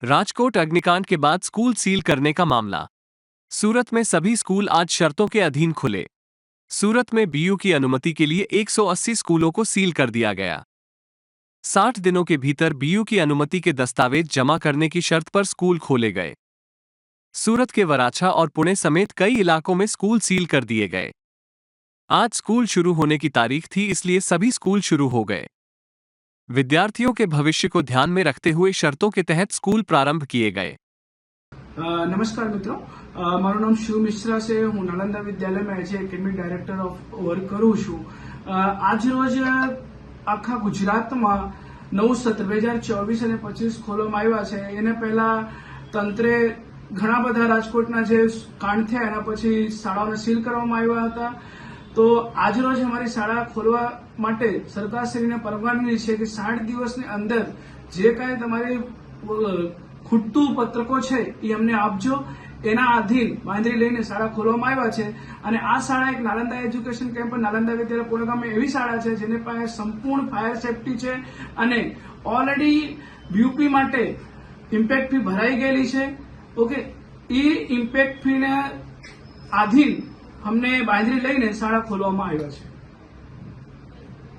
राजकोट अग्निकांड के बाद स्कूल सील करने का मामला। सूरत में सभी स्कूल आज शर्तों के अधीन खुले। सूरत में बीयू की अनुमति के लिए 180 स्कूलों को सील कर दिया गया। 60 दिनों के भीतर बीयू की अनुमति के दस्तावेज जमा करने की शर्त पर स्कूल खोले गए। सूरत के वराछा और पुणे समेत कई इलाकों में स्कूल सील कर दिए गए। आज स्कूल शुरू होने की तारीख थी, इसलिए सभी स्कूल शुरू हो गए। विद्यार्थियों के भविष्य को ध्यान में रखते हुए शर्तों के तहत स्कूल प्रारंभ किए गए। नमस्कार मित्रों, मारू नाम शिव मिश्रा से हूँ नालंदा विद्यालय में as academic director of work करूँ छूं। आज रोज आखा गुजरात में नवुं सत्र 2024 અને 25 खोलવામાં આવ્યા છે। એને પહેલા તંત્રે ઘણા બધા રાજકોટના જે કાંડ થયા એના પછી શાળાઓને સીલ કરવામાં આવ્યા હતા। તો આજ રોજ અમારી શાળા ખોલવા માટે સરકારશ્રીને પરવાનગી છે કે 60 દિવસની અંદર જે કાંઈ તમારી ખૂટતું પત્રકો છે એ અમને આપજો। એના આધીન બાંધરી લઈને શાળા ખોલવામાં આવ્યા છે। અને આ શાળા એક નાલંદા એજ્યુકેશન કેમ્પ નાલંદા વિદ્યાલય પુણે ગામે એવી શાળા છે જેને પાસે સંપૂર્ણ ફાયર સેફટી છે અને ઓલરેડી બીયુપી માટે ઇમ્પેક્ટ ફી ભરાઈ ગયેલી છે। ઓકે, એ ઇમ્પેક્ટ ફીને આધીન અમને બાંધરી લઈને શાળા ખોલવામાં આવ્યા છે।